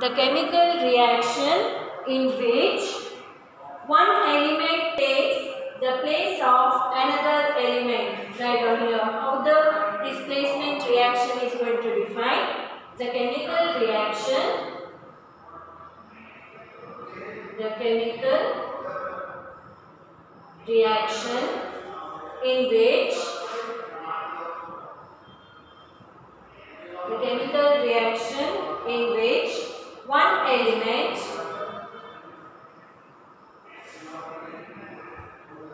the chemical reaction in which one element takes the place of another element. Right on here, how the displacement reaction is going to define. The chemical reaction in which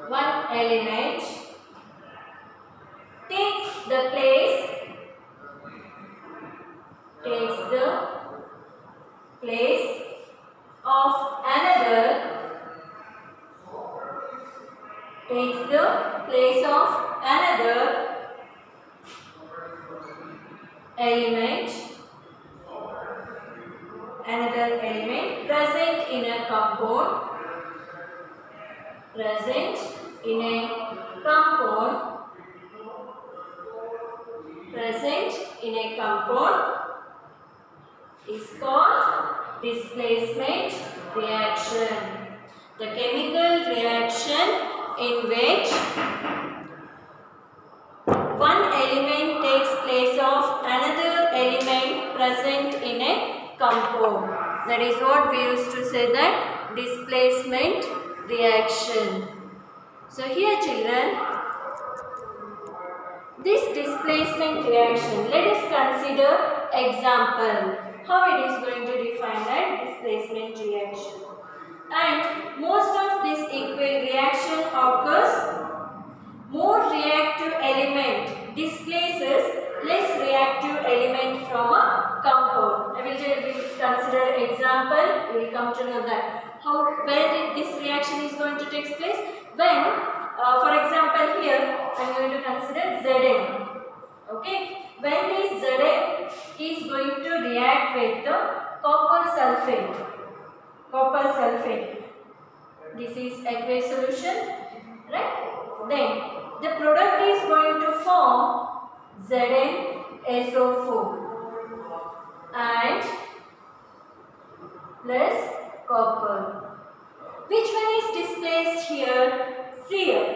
one element takes the place of another element present in a compound is called displacement reaction. The chemical reaction in which one element takes place of another element present in a compound. That is what we used to say, that displacement reaction. So here children, this displacement reaction, let us consider example how it is going to define that displacement reaction. And most of this reaction occurs, more reactive element displaces less reactive element from a compound. I will consider example. We will come to know that where this reaction is going to take place. When, for example, here I am going to consider Zn. Okay, when this Zn is going to react with the copper sulfate. This is aqueous solution, right? Then the product is going to form ZnSO4 and plus copper. Which one is displaced here? See here,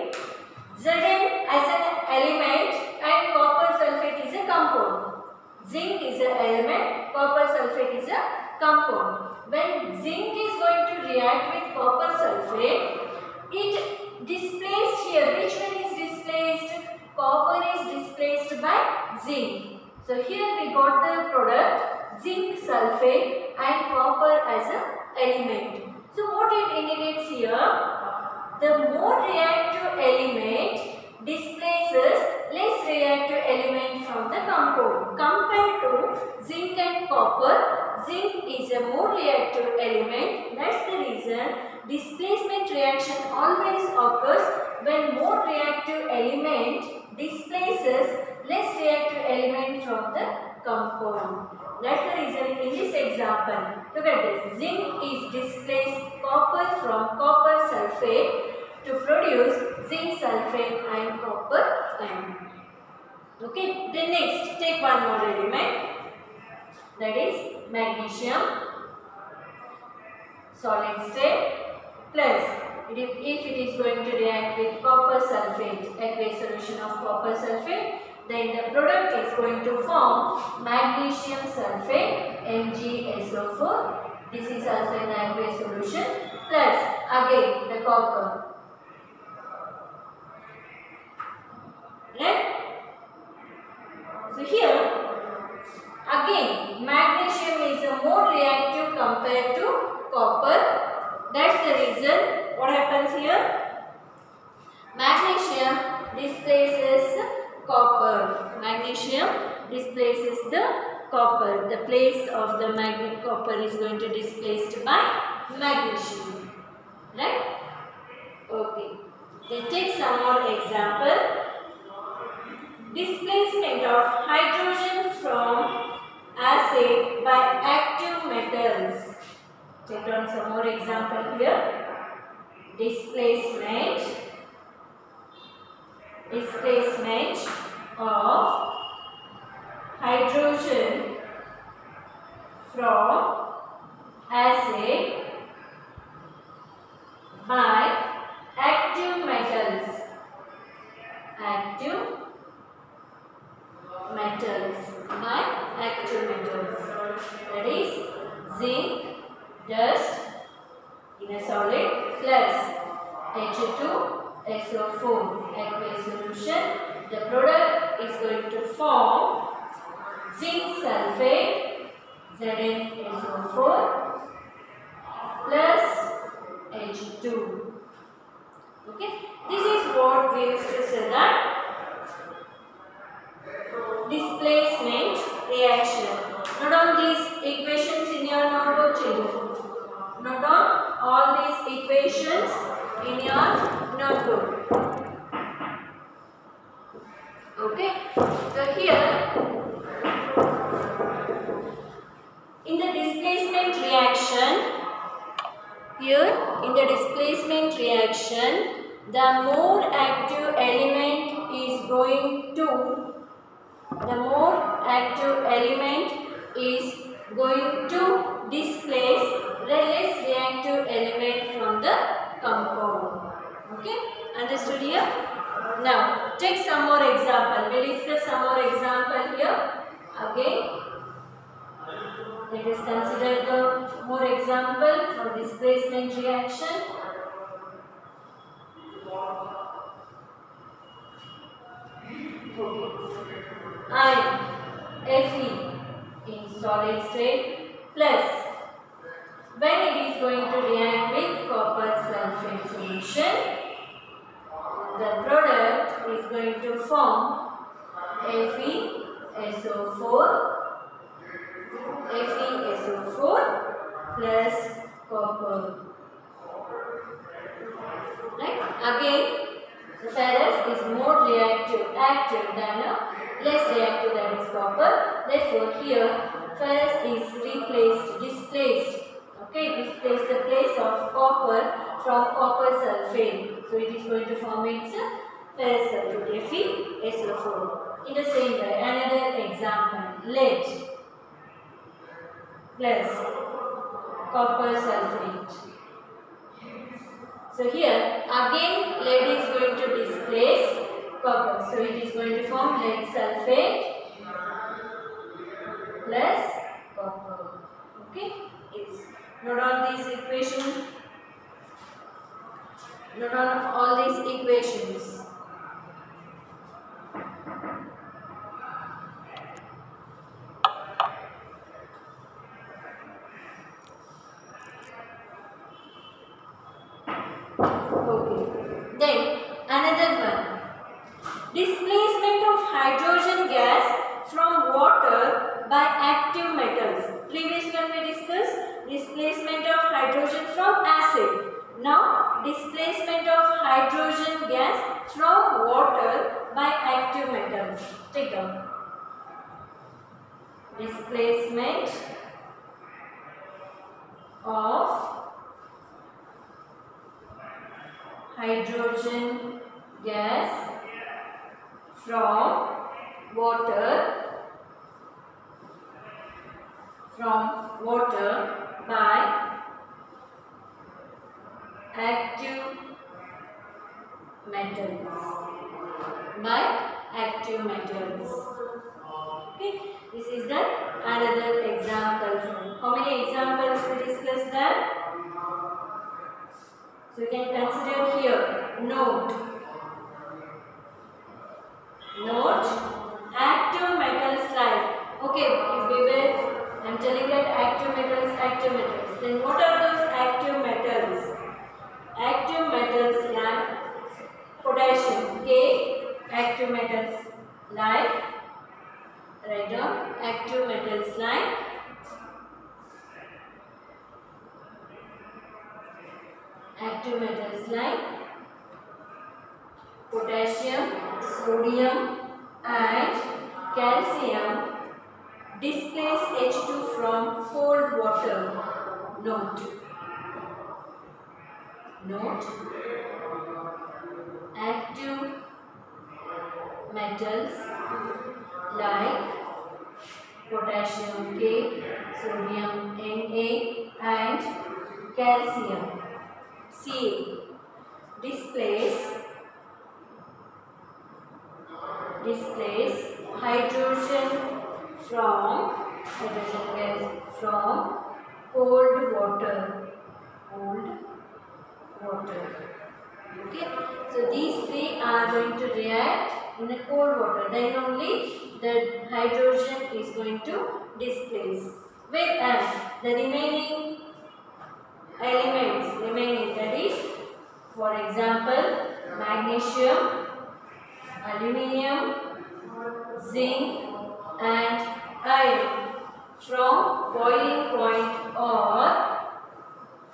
Zn as an element and copper sulfate is a compound. Zinc is an element, copper sulfate is a compound. When zinc is going to react with copper sulfate, it displaced here. Which one is displaced? Copper is displaced by zinc. So here we got the product zinc sulfate and copper as an element. So what it indicates here? The more reactive element displaces less reactive element from the compound. Compared to zinc and copper, zinc is a more reactive element. That's the reason displacement reaction always occurs when more reactive element displaces less reactive element from the compound. That's the reason in this example. Look at this. Zinc is displaced copper from copper sulfate to produce zinc sulfate and copper ion. Okay. Then next, take one more element. That is magnesium solid state plus if it is going to react with copper sulfate, aqueous solution of copper sulfate, then the product is going to form magnesium sulfate MgSO4. This is also an aqueous solution plus again the copper. Right? So here again magnesium is a more reactive compared to copper. That's the reason what happens here. Magnesium displaces copper. Magnesium displaces the copper. The place of the magnet copper is going to be displaced by magnesium. Right? Okay. Then take some more example. Displacement of hydrogen from acid by active metals. Take down some more example here. Displacement of hydrogen from acid by active metals. Active metals by active metals. That is zinc, dust in a solid plus H2SO4 aqueous solution. The product is going to form zinc sulfate ZnSO4 plus H2. Okay, this is what we used to say that displacement reaction. Note on these equations in your notebook, children. Note on all these equations in your notebook. Okay, so here in the displacement reaction, the more active element is going to displace the less reactive element from the compound. Okay, understood here? Now, take some more example. We will discuss some more example here. Again, let us consider the more example for displacement reaction. Iron Fe in solid state plus when it is going to react with copper sulfate solution, the product is going to form FeSO4 plus copper. Right? Again, the ferrous is more active than less reactive, that is copper. Therefore, here ferrous is displaced. Okay, displace the place of copper from copper sulfate. So it is going to form its ferrous sulfate FeSO4. In the same way, another example, lead plus copper sulfate. So here again lead is going to displace copper. So it is going to form lead sulfate plus copper. Okay. Note on these equations. Note on all these equations. Okay. Then another one. Displacement of hydrogen gas from water by active metals. Previous one we discussed displacement of hydrogen from acid. Now displacement of hydrogen gas from water by active metals. Take down. Displacement of hydrogen gas from water by active metals. Okay, this is the another example. How many examples we discussed that? So you can consider here. Note active metals like. Okay, I am telling that active metals. Then what are those active metals? Active metals like potassium, K. Active metals like, write down, active metals like potassium, sodium and calcium displace H2 from cold water. Note active metals like potassium K, sodium Na and calcium. C. Displace hydrogen from cold water. Okay, so these three are going to react in a cold water. Then only the hydrogen is going to displace. Whereas the remaining elements that is, for example, magnesium, aluminium, zinc and iron from boiling point or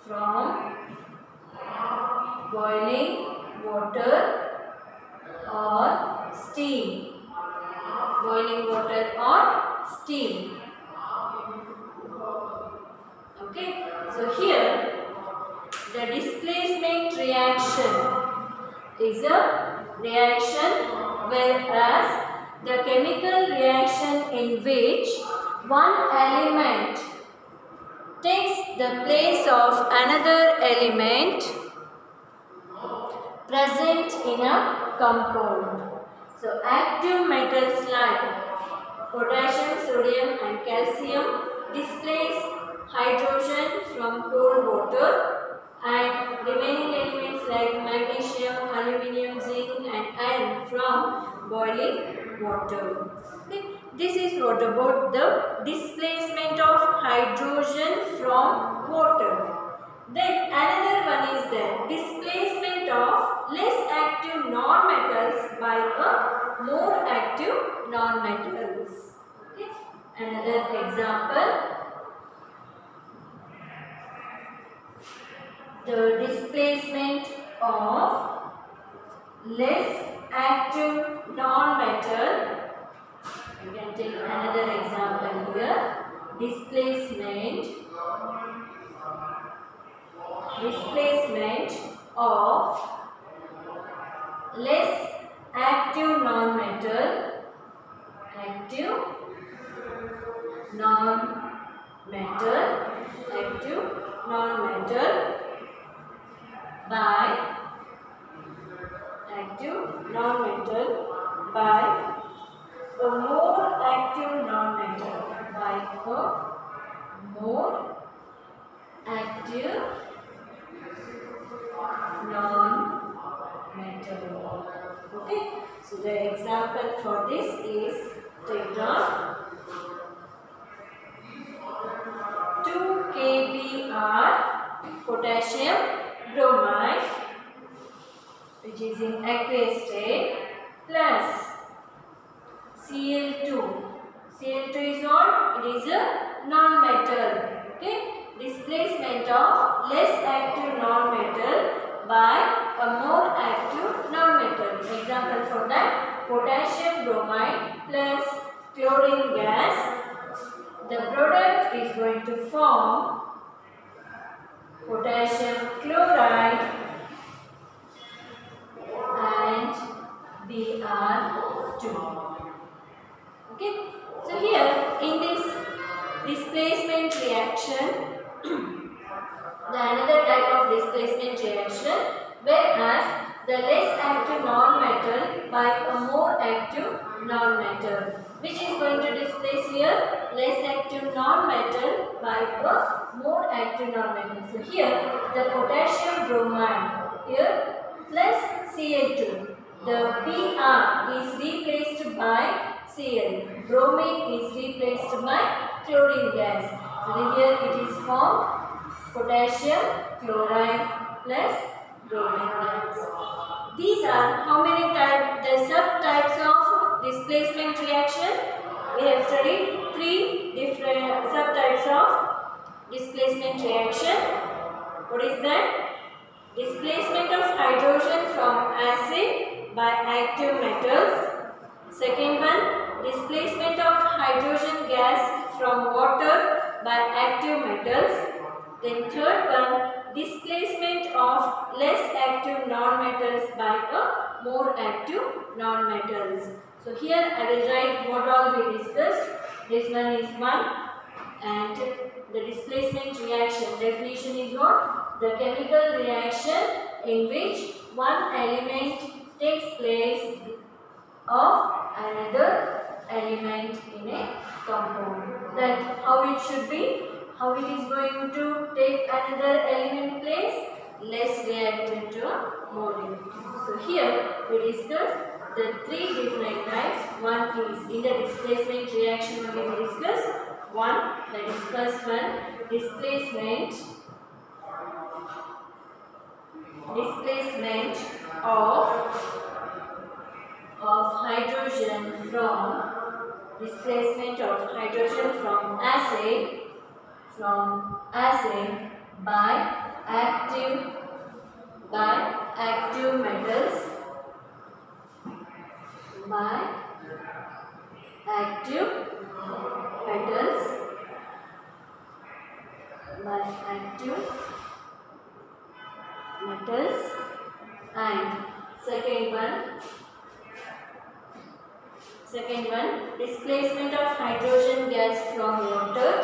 from boiling water or steam. Okay, so here the displacement reaction is a reaction, whereas the chemical reaction in which one element takes the place of another element present in a compound. So active metals like potassium, sodium and calcium displace hydrogen from cold water, and remaining elements like magnesium, aluminium, zinc and iron from boiling water. Okay. This is what about the displacement of hydrogen from water. Then another one is the displacement of less active non-metals by a more active non-metals. Okay. Another example, the displacement of less active non-metal. You can take another example here. Displacement of less active non-metal by a more active non-metal, Okay, so the example for this is, take down 2 kBr potassium bromide, which is in aqueous state, plus Cl2. Cl2 is what? It is a non-metal. Okay, displacement of less active non-metal by a more active non-metal. Example for that, potassium bromide plus chlorine gas. The product is going to form potassium chloride and Br2. Okay, so here in this displacement reaction, the another type of displacement reaction, whereas the less active non-metal by a more active non-metal. Which is going to displace here? Less active non-metal by a more active non-metal. So here the potassium bromide here plus Cl2. The Br is replaced by Cl. Bromine is replaced by chlorine gas. So here it is formed potassium chloride plus bromine gas. These are how many types? The subtypes of displacement reaction. We have studied 3 different subtypes of displacement reaction. What is that? Displacement of hydrogen from acid by active metals. Second one, displacement of hydrogen gas from water by active metals. Then third one, displacement of less active non-metals by a more active non-metals. So here I will write what all we discussed. This one is 1 and the displacement reaction. Definition is what? The chemical reaction in which one element takes place of another element in a compound. That how it should be, how it is going to take another element place, less reactant to more reactant. So here we discuss the three different types. One is in the displacement reaction only we discuss. One, that is first one, displacement of hydrogen from acid by active metals and second one displacement of hydrogen gas from water,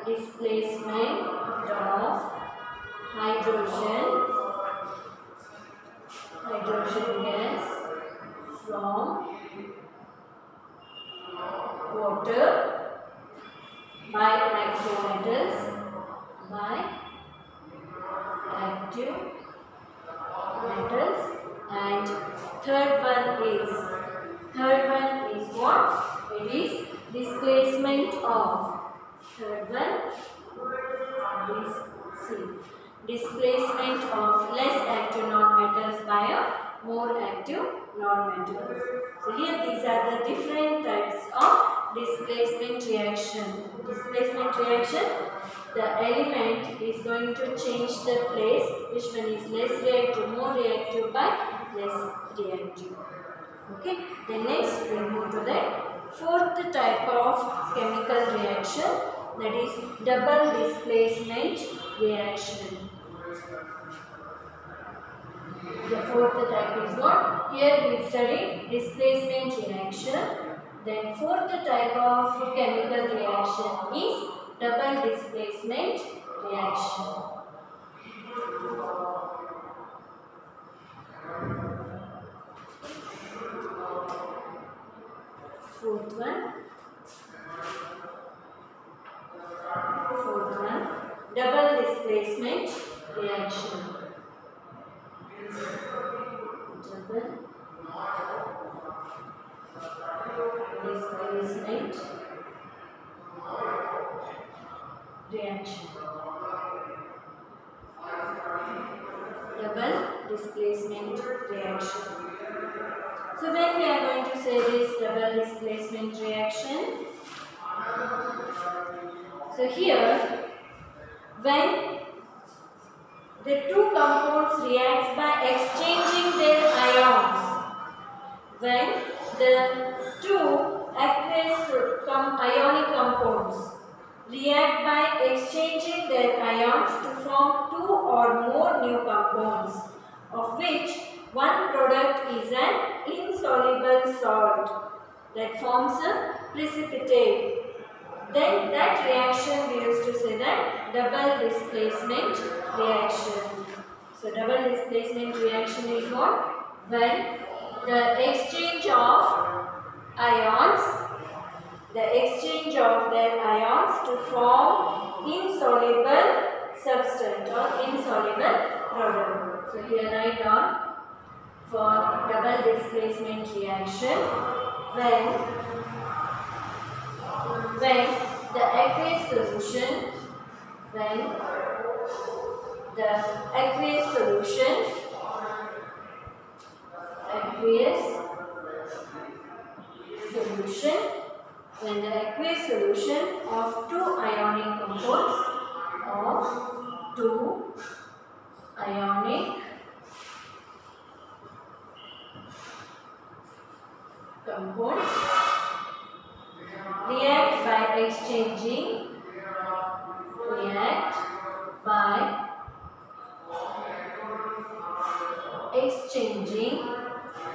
displacement of hydrogen gas from water by active metals and third one is what? It is displacement of displacement of less active nonmetals by a more active nonmetals. So here these are the different types of displacement reaction. Displacement reaction, the element is going to change the place, which one is less reactive, more reactive by less reactive. Okay, then next we move to the fourth type of chemical reaction, that is double displacement reaction. The fourth type is what? Here we study displacement reaction. Then fourth type of chemical reaction is double displacement reaction. Fourth one, double displacement reaction. Double displacement reaction. So when we are going to say this double displacement reaction, so here when the two compounds react by exchanging their ions, when the two aqueous ionic compounds react by exchanging their ions to form two or more new compounds, of which one product is an insoluble salt that forms a precipitate. Then that reaction we used to say that double displacement reaction. So double displacement reaction is what? When the exchange of their ions to form insoluble substance or insoluble product. So here write down for double displacement reaction when the aqueous solution when the aqueous solution of two ionic compounds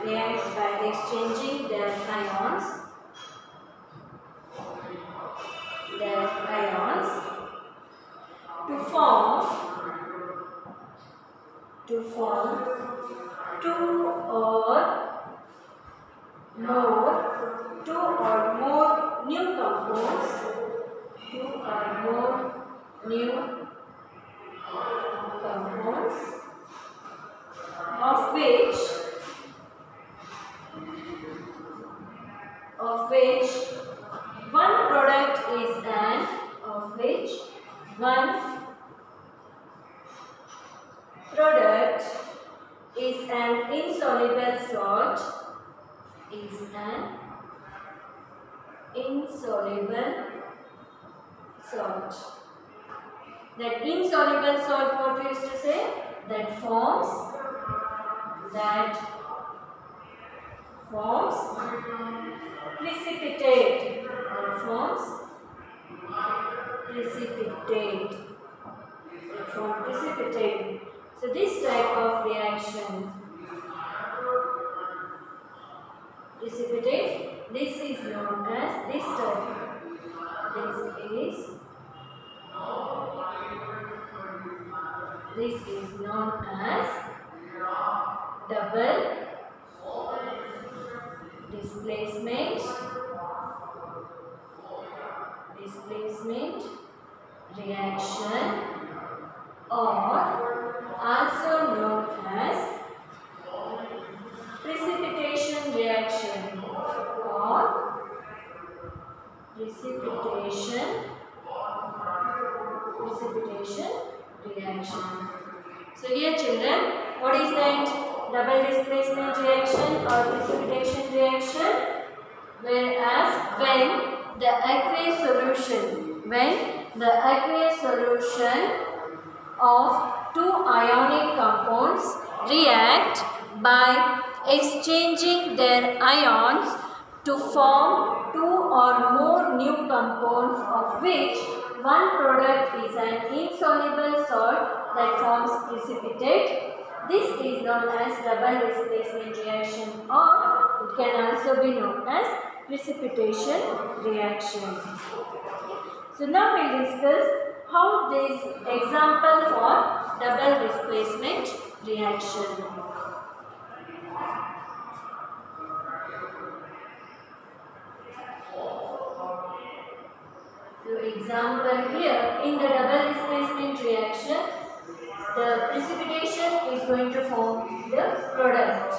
react by exchanging their ions form two or more new compounds, two or more new compounds of which one product is an insoluble salt, That insoluble salt, what we used to say? That forms precipitate. So this type of reaction, precipitate, this is known as double displacement reaction, or also known as precipitation reaction So here children, what is that double displacement reaction or precipitation reaction? Whereas when the aqueous solution of two ionic compounds react by exchanging their ions to form two or more new compounds of which one product is an insoluble salt that forms precipitate. This is known as double displacement reaction, or it can also be known as precipitation reaction. So now we will discuss how this example for double displacement reaction. So example here, in the double displacement reaction, the precipitation is going to form the product.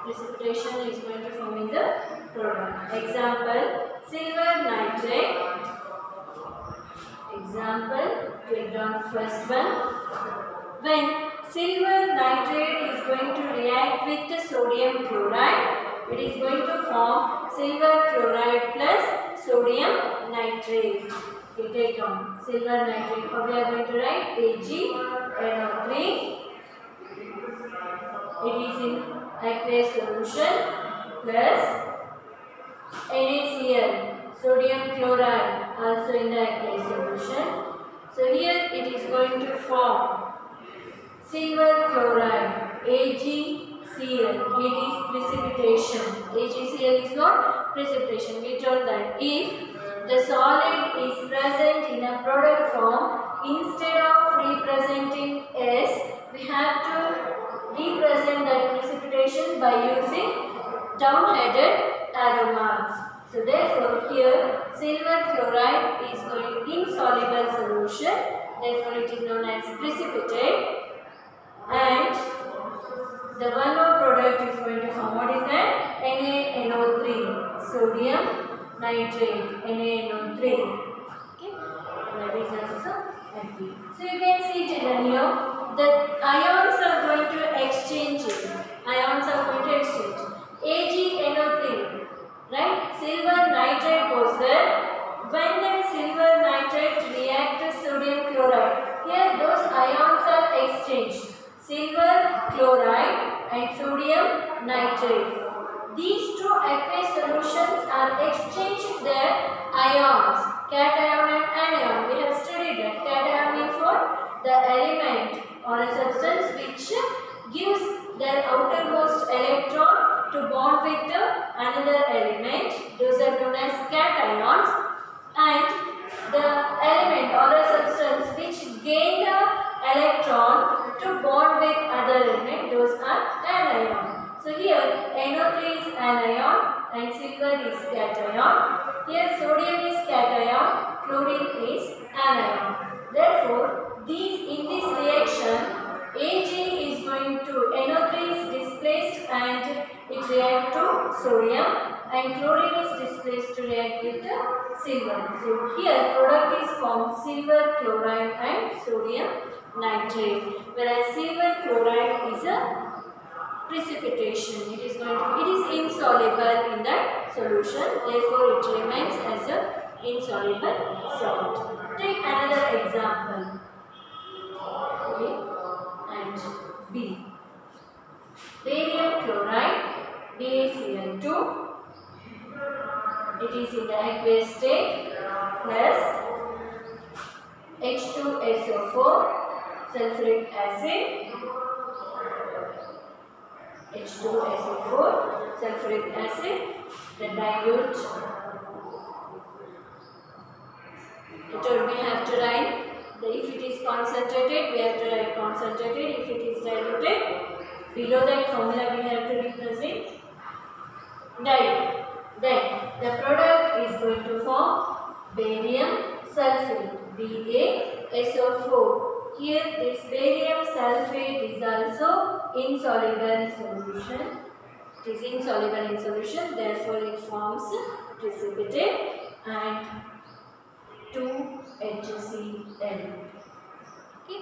Precipitation is going to form in the product. Example, silver nitrate. Take down first one. When silver nitrate is going to react with the sodium chloride, it is going to form silver chloride plus sodium nitrate. Okay, take down silver nitrate. How we are going to write? AgNO3. It is in aqueous solution plus NaCl, sodium chloride, also in the aqueous solution. So here it is going to form silver chloride, AgCl. It is precipitation. AgCl is not precipitation. We told that if the solid is present in a product form, instead of representing S, we have to represent that precipitation by using down-headed arrow marks. So therefore here silver chloride is going insoluble solution, therefore it is known as precipitate, and the one more product is going to form, what is that? NaNO3, sodium nitrate, NaNO3. Okay, that is also happy. So you can see children here, the ions are going to exchange. AgNO3, right? Silver nitrate goes there. When that silver nitrate reacts to sodium chloride, here those ions are exchanged. Silver chloride and sodium nitrate. These two aqueous solutions are exchanging their ions, cation and anion. We have studied that. Cation means what? The element or a substance which gives their outermost electron to bond with the another element. Those are known as cations. And the element or a substance which gain the electron to bond with other cation. Here sodium is cation, chlorine is anion. Therefore, in this reaction, Ag is going to NO3 is displaced and it reacts to sodium, and chlorine is displaced to react with silver. So here product is formed silver chloride and sodium nitrate, whereas silver chloride is a precipitation. It is insoluble in that solution. Therefore, it remains as a insoluble salt. Take another example. A and B. Barium chloride, BaCl2. It is in the aqueous state, plus H2SO4 sulfuric acid. H2SO4 sulfuric acid, the dilute. Here we have to write if it is concentrated, we have to write concentrated. If it is diluted, below that formula we have to represent dilute. Then the product is going to form barium sulfate, BaSO4. Here this barium sulfate is also insoluble in solution. It is insoluble in solution, therefore it forms precipitate and 2HCl. Okay.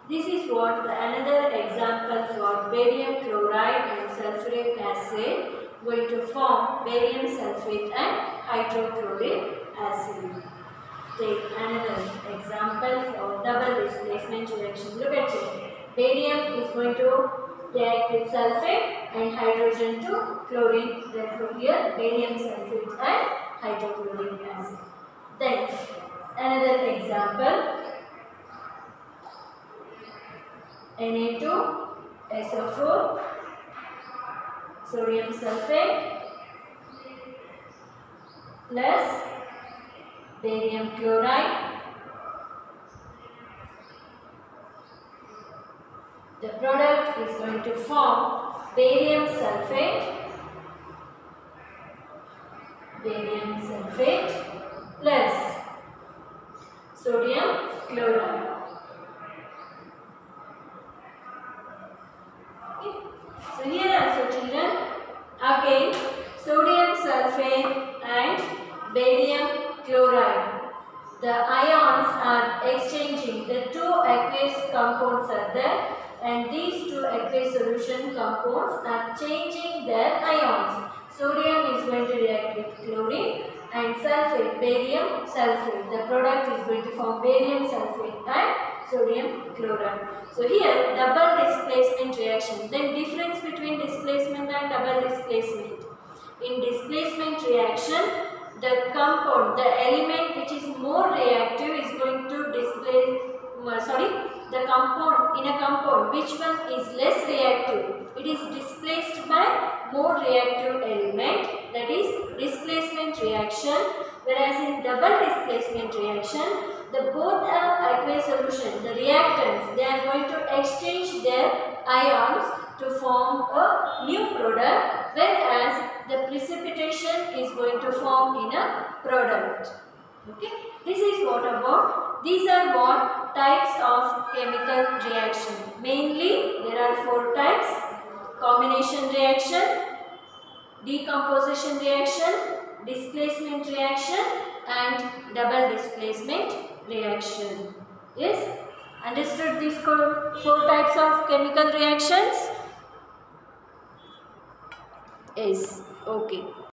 This is what another example for barium chloride and sulfuric acid going to form barium sulfate and hydrochloric acid. Take another example for double displacement reaction. Look at it. Barium is going to react with sulfate and hydrogen to chlorine. Therefore, here barium sulfate and hydrochloric acid. Then another example. Na2SO4 sodium sulfate plus barium chloride. The product is going to form barium sulfate plus sodium chloride. Okay. So here also children, again sodium sulfate and barium chloride. The ions are exchanging. The two aqueous compounds are there, and these two aqueous solution compounds are changing their ions. Sodium is going to react with chlorine and sulfate, barium sulfate. The product is going to form barium sulfate and sodium chloride. So here double displacement reaction. Then difference between displacement and double displacement. In displacement reaction, the compound, the element which is more reactive is going to the compound, in a compound which one is less reactive, it is displaced by more reactive element, that is displacement reaction. Whereas in double displacement reaction, the both aqueous solution, the reactants, they are going to exchange their ions to form a new product, whereas the precipitation is going to form in a product. Okay, this is what about, these are what types of chemical reaction. Mainly there are 4 types: combination reaction, decomposition reaction, displacement reaction and double displacement reaction. Yes, understood these 4 types of chemical reactions? Yes, okay.